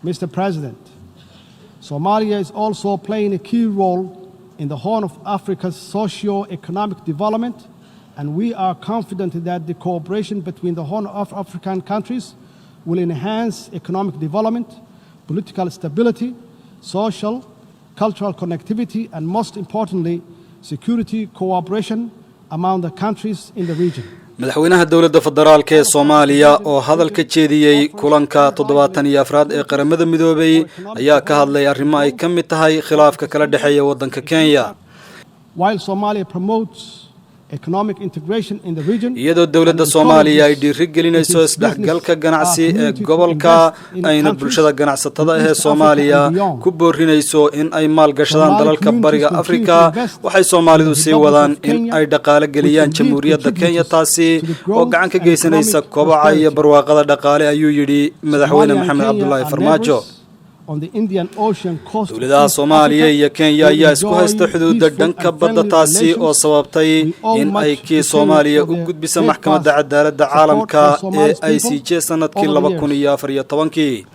Mr. President, Somalia is also playing a key role in the Horn of Africa's socio-economic development, and we are confident that the cooperation between the Horn of African countries will enhance economic development, political stability, social, cultural connectivity, and most importantly, security cooperation among the countries in the region. madaxweynaha dawladda federaalka ee Soomaaliya oo hadal ka jeediyay kulanka 74 ee qaramada midoobay ayaa ka hadlay arrimo ay ka mid tahay khilaafka kala dhaxeeya wadanka Kenya. While Somalia promotes economic integration in the region, iyadoo dawladda Soomaaliya ay dhiirigelinayso isdhexgalka ganacsi ee gobolka ayna bulshada ganacsatada ee Soomaaliya ku boorinayso in ay maalgashadaan dalalka bariga Afrika, waxay Soomaalidu sii wadaan in ay dhaqaale geliyaan jamhuuriyadda Kenya taasi oo gacan ka geysanaysa kobaca iyo barwaaqada dhaqaale ayuu yiri madaxweyne Mohamed Farmaajo. On the Indian Ocean coast. dawladaha Soomaaliya iyo Kenya ayaa isku haysta xuduudda dhanka badda taasi oo sababtay in ay kii Soomaaliya u gudbiso maxkamadda cadaaladda caalamka ee ICJ sanadkii 2014.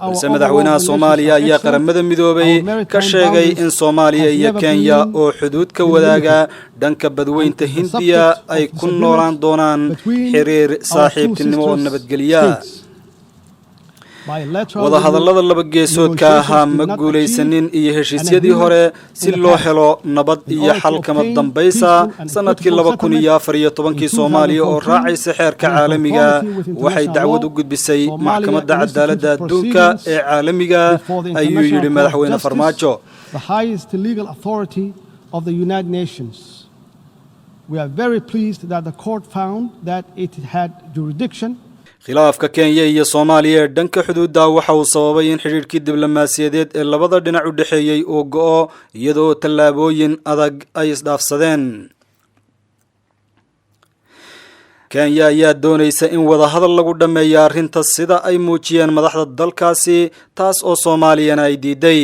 balse madaxweynaha Soomaaliya ayaa qaramada midoobay ka sheegay in Soomaaliya iyo Kenya oo xuduud ka wadaaga dhanka badweynta Hindiya ay ku noolaan doonaan xiriir saaxiibtinimo oo nabadgelyo. wadahadallada laba geesoodka ahaa ma guulaysanin iyo heshiisyadii hore si loo helo nabad iyo xal kama dambaysa sanadkii 2014 Soomaaliya oo raacaysa xeerka caalamiga waxay dacwad u gudbisay maxkamadda cadaaladda adduunka ee caalamiga ayuu yiri madaxweyne Farmaajo. The highest legal authority of the United Nations. We are very pleased that the court found that it had jurisdiction. khilaafka Kenya iyo Soomaaliya dhanka xuduudda waxa uu sababay in xiriirkii diblomaasiyadeed ee labada dhinac u dhaxeeyay uu go'o iyadoo tallaabooyin adag ay isdhaafsadeen. Kenya ayaa doonaysa in wada hadal lagu dhameeyo arrinta sida ay muujiyeen madaxda dalkaasi taas oo Soomaaliyana ay diiday.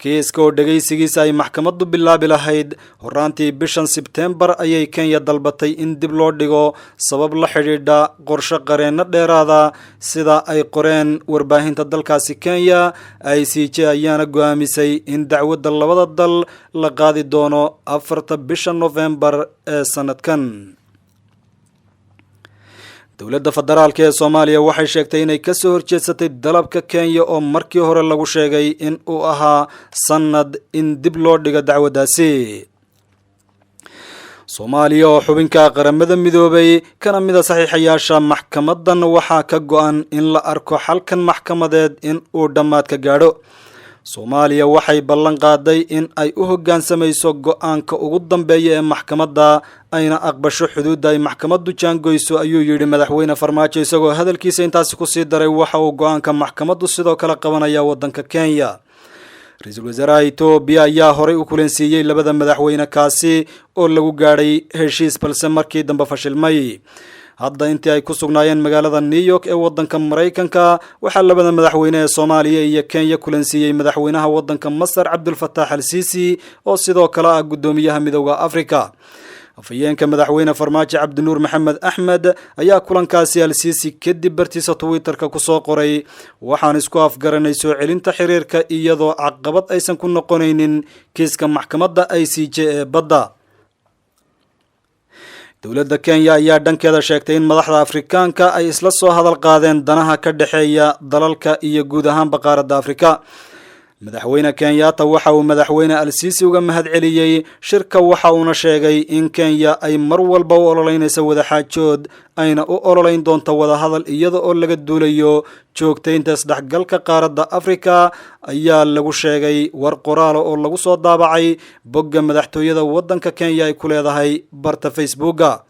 kiiska oo dhageysigiisa ay maxkamaddu bilaabi lahayd horaantii bishan September ayay Kenya dalbatay in dib loo dhigo sabab la xiriidha qorshe qareeno dheeraada sida ay qoreen warbaahinta dalkaasi Kenya. ICJ ayaana go'aamisay in dacwadda labada dal la qaadi doono 4 bisha November ee sanadkan. dawladda federaalka ee Soomaaliya waxay sheegtay inay ka soo horjeedsatay dalabka Kenya oo markii hore lagu sheegay in uu ahaa sanad in dib loo dhigo dacwadaasi. Soomaaliya oo xubinka qaramada midoobay kana mid ah saxiixayaasha maxkamadan waxaa ka go'an in la arko xalkan maxkamadeed in uu dhamaad ka gaadho. Soomaaliya waxay ballan qaaday in ay u hoggaansamayso go'aanka ugu dambeeya ee maxkamadda ayna aqbasho xuduudda ay maxkamaddu jaangoyso ayuu yiri madaxweyne Farmaajo isagoo hadalkiisa intaas ku sii daray waxa uu go'aanka maxkamaddu sidoo kale qabanaya wadanka Kenya. Ra'iisul Wasaaraha Itoobiya ayaa horey u kulansiiyay labada madaxweyne kaasi oo lagu gaaray heshiis balse markii dambe fashilmay. hadda intii ay ku sugnaayeen magaalada New York ee wadanka Mareykanka waxa labada madaxweyne ee Soomaaliya iyo Kenya kulansiiyay madaxweynaha wadanka Masar Abdi Fattah al-Sisi oo sidoo kale ah gudoomiyaha Midowga Afrika. afayeenka madaxweyne Farmaajo Abdi Noor Mohamed Ahmed ayaa kulankaasi al-Sisi kadib bartiisa Twitterka ku soo qoray waxaan isku afgaranay soo celinta xiriirka iyadoo caqabad aysan ku noqonaynin kiiska maxkamadda ICJ ee badda. dawladda Kenya ayaa dhankeeda sheegtay in madaxda Afrikaanka ay isla soo hadal qaadeen danaha ka dhaxeeya dalalka iyo guud ahaan qaaradda Afrika. madaxweyne Kenyatta waxa uu madaxweyne al-Sisi uga mahadceliyay shirka waxa uu sheegay in Kenya ay mar walba u ololeynayso wada xaajood ayna u ololeyn doonto wada hadal iyada oo laga duulayo joogteynta isdhexgalka qaaradda Afrika ayaa lagu sheegay war qoraal oo lagu soo daabacay bogga madaxtooyada wadanka Kenya ay ku leedahay barta Facebooka.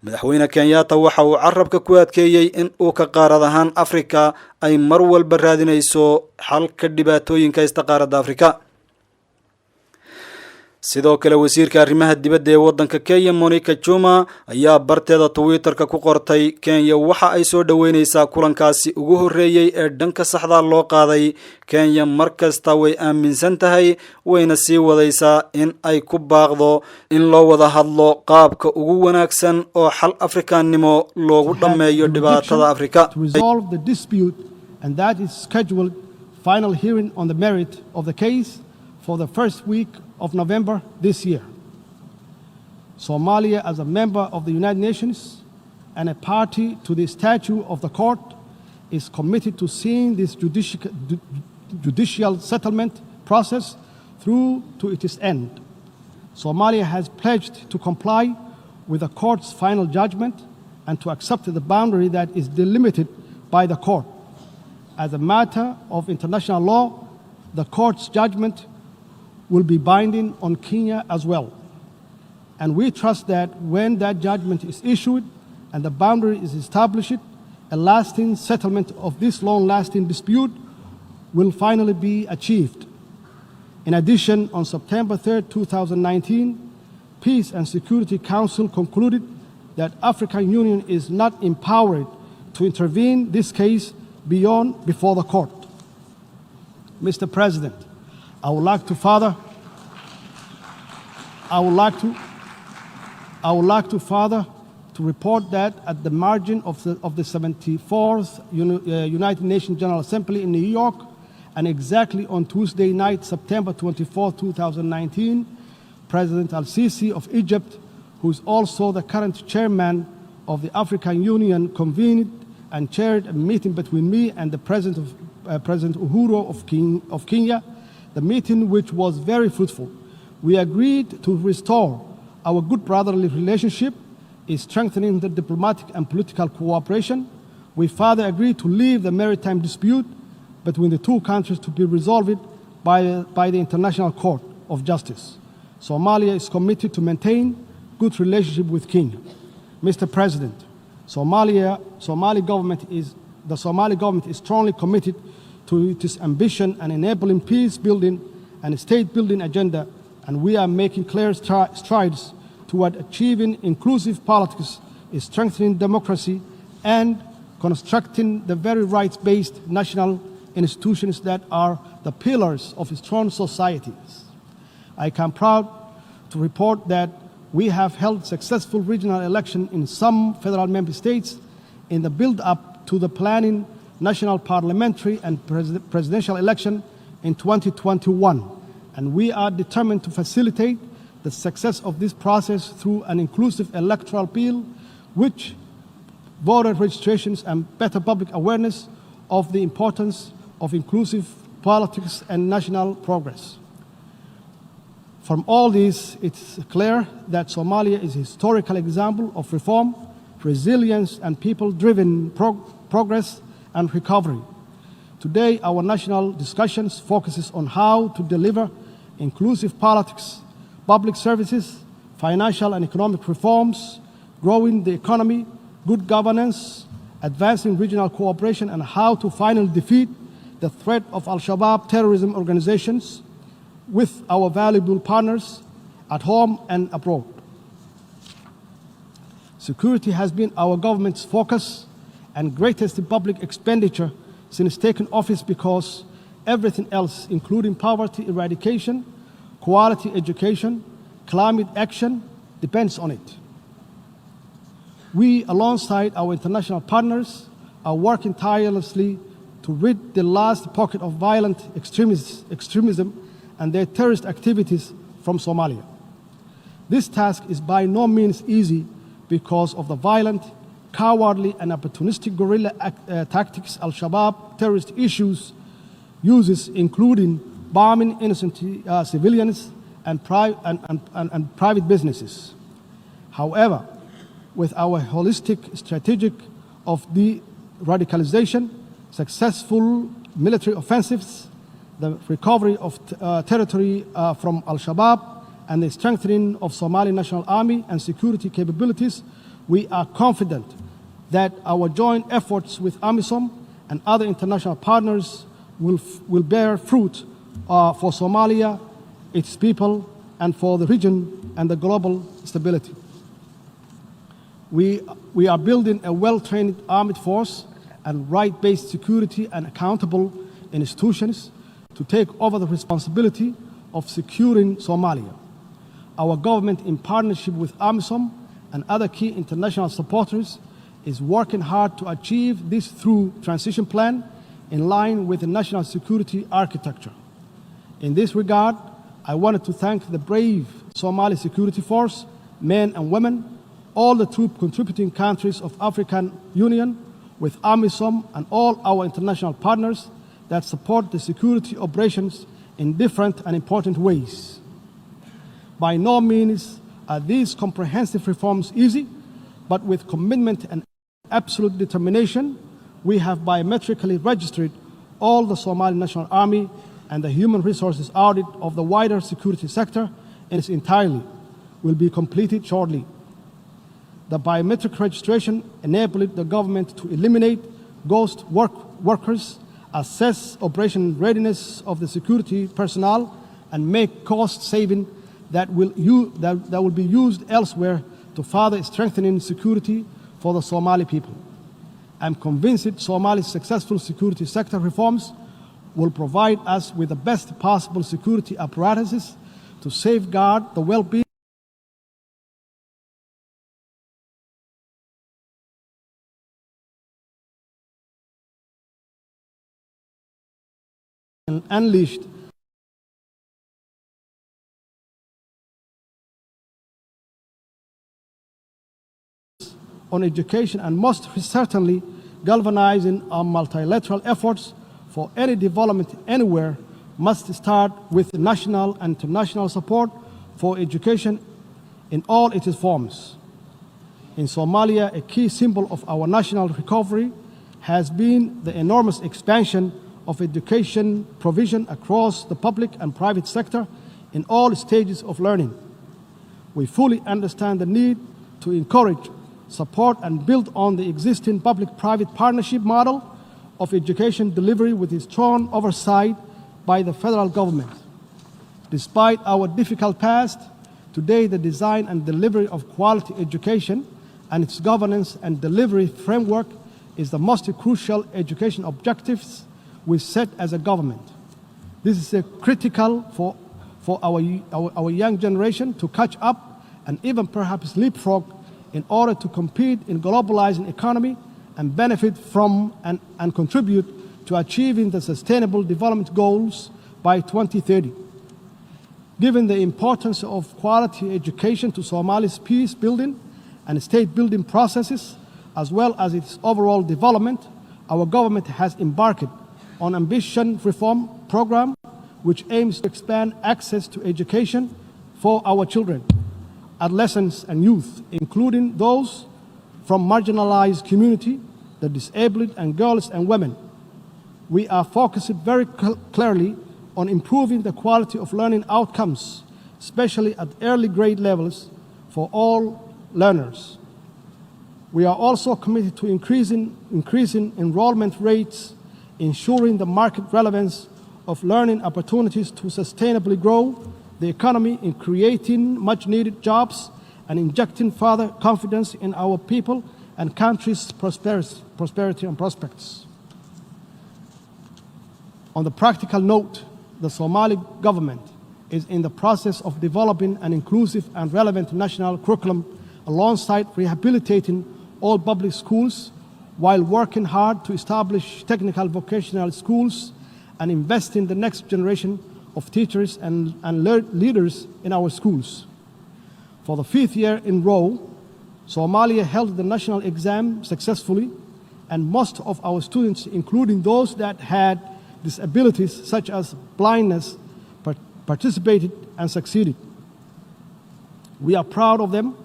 madaxweyne Kenyatta waxa uu carabka ku adkeeyay in uu ka qaarad ahaan Afrika ay mar walba raadinayso xalka dhibaatooyinka qaaradda Afrika. sidoo kale wasiirka arrimaha dibadda ee wadanka Kenya Monica Juma ayaa barteeda Twitterka ku qortay Kenya waxa ay soo dhaweynaysaa kulankaasi ugu horeeyay ee dhanka saxda loo qaaday. Kenya markasta way aaminsan tahay wayna sii wadaysaa in ay ku baaqdo in loo wada hadlo qaabka ugu wanaagsan oo xal Afrikaanimo loogu dhameeyo dhibaatada Afrika. And that is scheduled final hearing on the merit of the case for the first week of November this year. Somalia, as a member of the United Nations and a party to the statute of the court, is committed to seeing this judicial settlement process through to its end. Somalia has pledged to comply with the court's final judgment and to accept the boundary that is delimited by the court. As a matter of international law, the court's judgment will be binding on Kenya as well. And we trust that when that judgment is issued and the boundary is established, a lasting settlement of this long-lasting dispute will finally be achieved. In addition, on September 3, 2019, Peace and Security Council concluded that African Union is not empowered to intervene this case before the court. Mr. President, I would like to further report that at the margin of the 74th United Nations General Assembly in New York, and exactly on Tuesday night, September 24, 2019, President Al-Sisi of Egypt, who is also the current chairman of the African Union, convened and chaired a meeting between me and the President Uhuru of Kenya, the meeting which was very fruitful. We agreed to restore our good brotherly relationship, strengthening the diplomatic and political cooperation. We further agreed to leave the maritime dispute between the two countries to be resolved by the International Court of Justice. Somalia is committed to maintain good relationship with Kenya. Mr. President, the Somali government is strongly committed to its ambition and enabling peace building and state building agenda, and we are making clear strides toward achieving inclusive politics, strengthening democracy, and constructing the very rights-based national institutions that are the pillars of strong societies. I am proud to report that we have held successful regional elections in some federal member states in the build-up to the planning national parliamentary and presidential election in 2021, and we are determined to facilitate the success of this process through an inclusive electoral bill, which voter registrations and better public awareness of the importance of inclusive politics and national progress. From all this, it's clear that Somalia is a historical example of reform, resilience, and people-driven progress and recovery. Today, our national discussions focuses on how to deliver inclusive politics, public services, financial and economic reforms, growing the economy, good governance, advancing regional cooperation, and how to finally defeat the threat of Al-Shabaab terrorism organizations with our valuable partners at home and abroad. Security has been our government's focus and greatest public expenditure since taking office, because everything else, including poverty eradication, quality education, climate action, depends on it. We, alongside our international partners, are working tirelessly to rid the last pocket of violent extremism and their terrorist activities from Somalia. This task is by no means easy because of the violent, cowardly, and opportunistic guerrilla tactics Al-Shabaab terrorist uses, including bombing innocent civilians and private businesses. However, with our holistic strategy of de-radicalization, successful military offensives, the recovery of territory from Al-Shabaab, and the strengthening of Somali National Army and security capabilities, we are confident that our joint efforts with AMISOM and other international partners will bear fruit for Somalia, its people, and for the region and the global stability. We are building a well-trained armed force and right-based security and accountable institutions to take over the responsibility of securing Somalia. Our government, in partnership with AMISOM and other key international supporters, is working hard to achieve this through transition plan, in line with the national security architecture. In this regard, I wanted to thank the brave Somali security force, men and women, all the troop contributing countries of African Union, with AMISOM and all our international partners that support the security operations in different and important ways. By no means are these comprehensive reforms easy, but with commitment and absolute determination, we have biometrically registered all the Somali National Army and the human resources audit of the wider security sector in its entirety will be completed shortly. The biometric registration enabled the government to eliminate ghost workers, assess operation readiness of the security personnel, and make cost saving that will be used elsewhere to further strengthening security for the Somali people. I'm convinced that Somali's successful security sector reforms will provide us with the best possible security apparatuses to safeguard the well-being and unleashed on education, and most certainly galvanizing our multilateral efforts for any development anywhere must start with national and international support for education in all its forms. In Somalia, a key symbol of our national recovery has been the enormous expansion of education provision across the public and private sector in all stages of learning. We fully understand the need to encourage, support, and build on the existing public-private partnership model of education delivery with strong oversight by the federal government. Despite our difficult past, today the design and delivery of quality education and its governance and delivery framework is the most crucial education objectives we set as a government. This is critical for our young generation to catch up and even perhaps leapfrog in order to compete in globalizing economy and benefit from and contribute to achieving the Sustainable Development Goals by 2030. Given the importance of quality education to Somali's peace building and state building processes, as well as its overall development, our government has embarked on an ambitious reform program which aims to expand access to education for our children, adolescents and youth, including those from marginalized community, the disabled, and girls and women. We are focused very clearly on improving the quality of learning outcomes, especially at early grade levels for all learners. We are also committed to increasing enrollment rates, ensuring the market relevance of learning opportunities to sustainably grow the economy in creating much-needed jobs and injecting further confidence in our people and country's prosperity and prospects. On the practical note, the Somali government is in the process of developing an inclusive and relevant national curriculum alongside rehabilitating all public schools while working hard to establish technical vocational schools and invest in the next generation of teachers and leaders in our schools. For the 5th year in a row, Somalia held the national exam successfully, and most of our students, including those that had disabilities such as blindness, participated and succeeded. We are proud of them.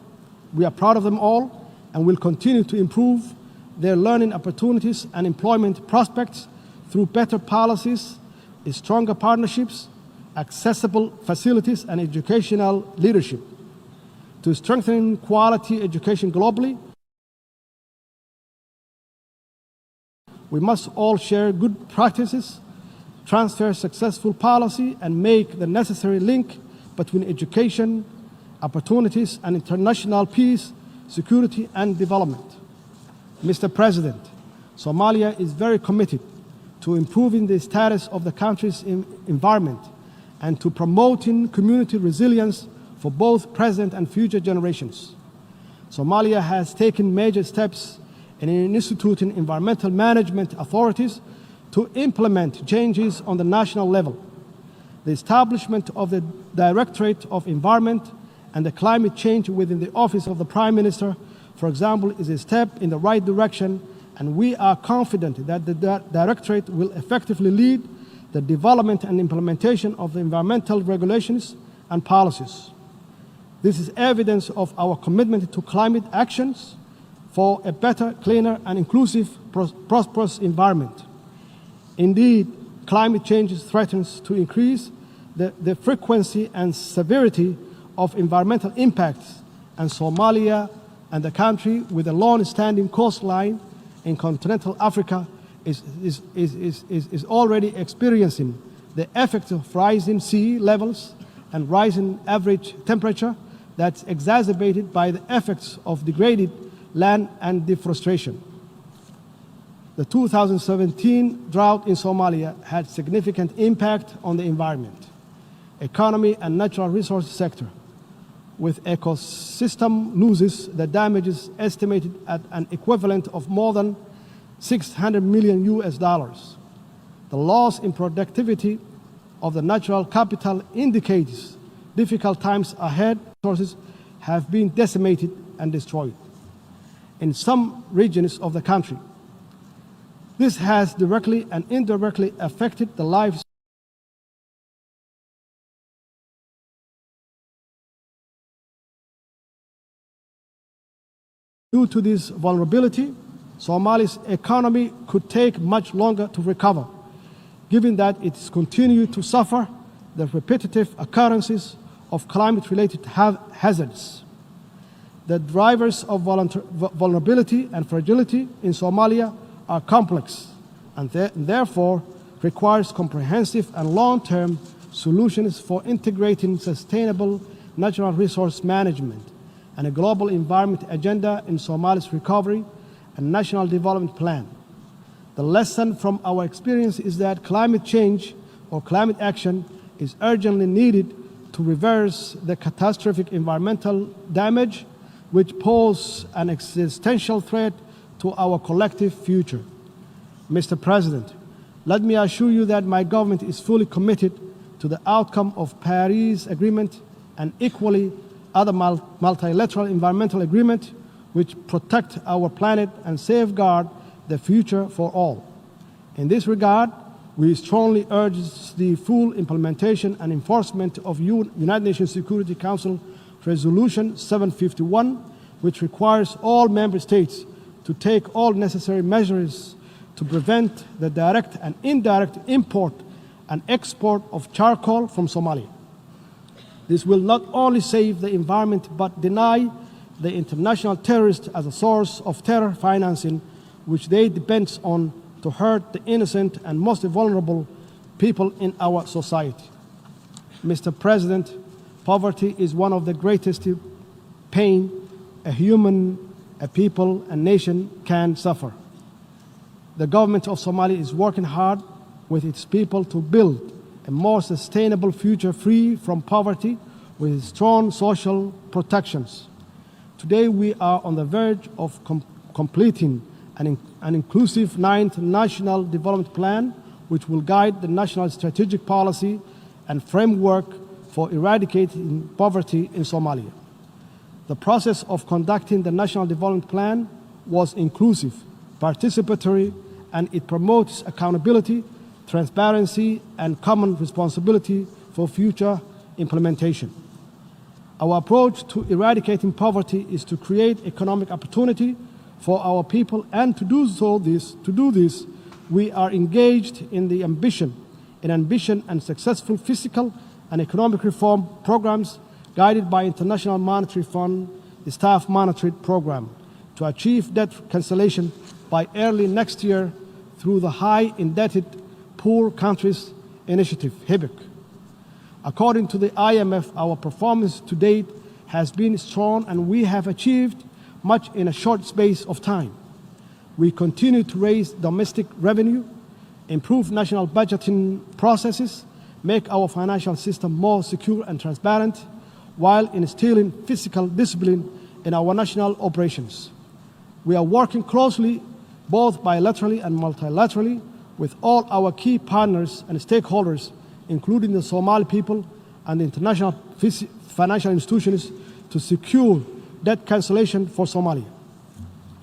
We are proud of them all, and will continue to improve their learning opportunities and employment prospects through better policies, stronger partnerships, accessible facilities, and educational leadership. To strengthen quality education globally, we must all share good practices, transfer successful policy, and make the necessary link between education, opportunities, and international peace, security, and development. Mr. President, Somalia is very committed to improving the status of the country's environment and to promoting community resilience for both present and future generations. Somalia has taken major steps in instituting environmental management authorities to implement changes on the national level. The establishment of the Directorate of Environment and the Climate Change within the Office of the Prime Minister, for example, is a step in the right direction, and we are confident that the Directorate will effectively lead the development and implementation of the environmental regulations and policies. This is evidence of our commitment to climate actions for a better, cleaner, and inclusive, prosperous environment. Indeed, climate change threatens to increase the frequency and severity of environmental impacts, and Somalia and the country with a long-standing coastline in continental Africa is already experiencing the effects of rising sea levels and rising average temperature that's exacerbated by the effects of degraded land and deforestation. The 2017 drought in Somalia had significant impact on the environment, economy, and natural resource sector, with ecosystem losses that damages estimated at an equivalent of more than $600 million. The loss in productivity of the natural capital indicates difficult times ahead. Resources have been decimated and destroyed in some regions of the country. This has directly and indirectly affected the lives. Due to this vulnerability, Somalia's economy could take much longer to recover, given that it continues to suffer the repetitive occurrences of climate-related hazards. The drivers of vulnerability and fragility in Somalia are complex and therefore requires comprehensive and long-term solutions for integrating sustainable natural resource management and a global environment agenda in Somalia's recovery and national development plan. The lesson from our experience is that climate change or climate action is urgently needed to reverse the catastrophic environmental damage which pose an existential threat to our collective future. Mr. President, let me assure you that my government is fully committed to the outcome of Paris Agreement and equally other multilateral environmental agreements which protect our planet and safeguard the future for all. In this regard, we strongly urge the full implementation and enforcement of United Nations Security Council Resolution 751, which requires all member states to take all necessary measures to prevent the direct and indirect import and export of charcoal from Somalia. This will not only save the environment but deny the international terrorists as a source of terror financing, which they depend on to hurt the innocent and most vulnerable people in our society. Mr. President, poverty is one of the greatest pain a human, a people, a nation can suffer. The government of Somalia is working hard with its people to build a more sustainable future free from poverty with strong social protections. Today we are on the verge of completing an inclusive 9th National Development Plan, which will guide the national strategic policy and framework for eradicating poverty in Somalia. The process of conducting the National Development Plan was inclusive, participatory, and it promotes accountability, transparency, and common responsibility for future implementation. Our approach to eradicating poverty is to create economic opportunity for our people, and to do this, we are engaged in ambitious and successful fiscal and economic reform programs guided by International Monetary Fund, the Staff Monetary Program, to achieve debt cancellation by early next year through the High Indebted Poor Countries Initiative, HIBIC. According to the IMF, our performance to date has been strong and we have achieved much in a short space of time. We continue to raise domestic revenue, improve national budgeting processes, make our financial system more secure and transparent, while instilling fiscal discipline in our national operations. We are working closely, both bilaterally and multilaterally, with all our key partners and stakeholders, including the Somali people and the international financial institutions, to secure debt cancellation for Somalia.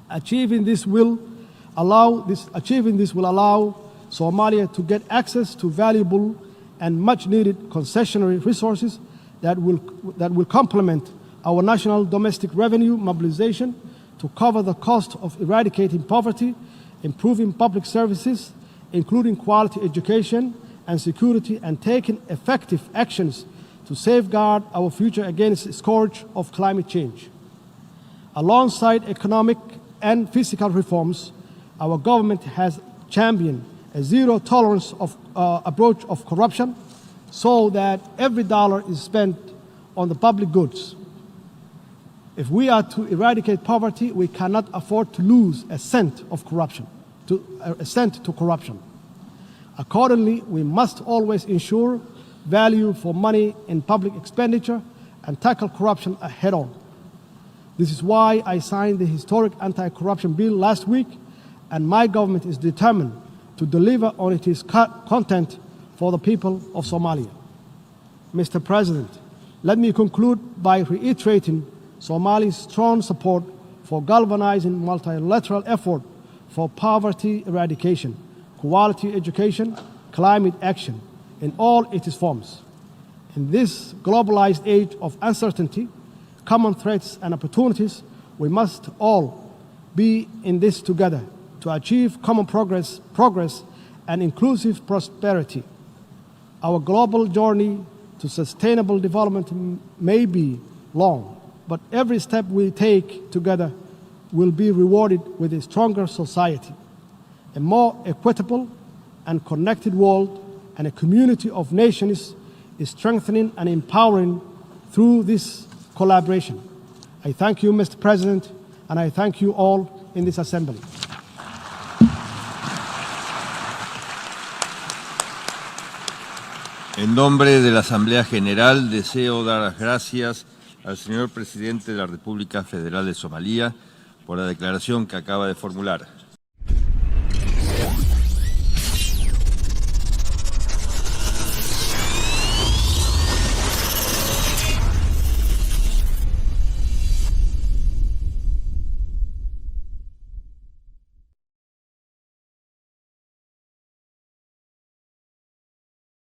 Achieving this will allow Somalia to get access to valuable and much-needed concessionary resources that will complement our national domestic revenue mobilization to cover the cost of eradicating poverty, improving public services, including quality education and security, and taking effective actions to safeguard our future against the scourge of climate change. Alongside economic and fiscal reforms, our government has championed a zero-tolerance approach of corruption so that every dollar is spent on the public goods. If we are to eradicate poverty, we cannot afford to lose a cent to corruption. Accordingly, we must always ensure value for money in public expenditure and tackle corruption head-on. This is why I signed the historic anti-corruption bill last week, and my government is determined to deliver on its content for the people of Somalia. Mr. President, let me conclude by reiterating Somalia's strong support for galvanizing multilateral effort for poverty eradication, quality education, climate action in all its forms. In this globalized age of uncertainty, common threats and opportunities, we must all be in this together to achieve common progress and inclusive prosperity. Our global journey to sustainable development may be long, but every step we take together will be rewarded with a stronger society, a more equitable and connected world, and a community of nations is strengthening and empowering through this collaboration. I thank you, Mr. President, and I thank you all in this assembly. En nombre de la Asamblea General, deseo dar las gracias al señor Presidente de la República Federal de Somalia por la declaración que acaba de formular.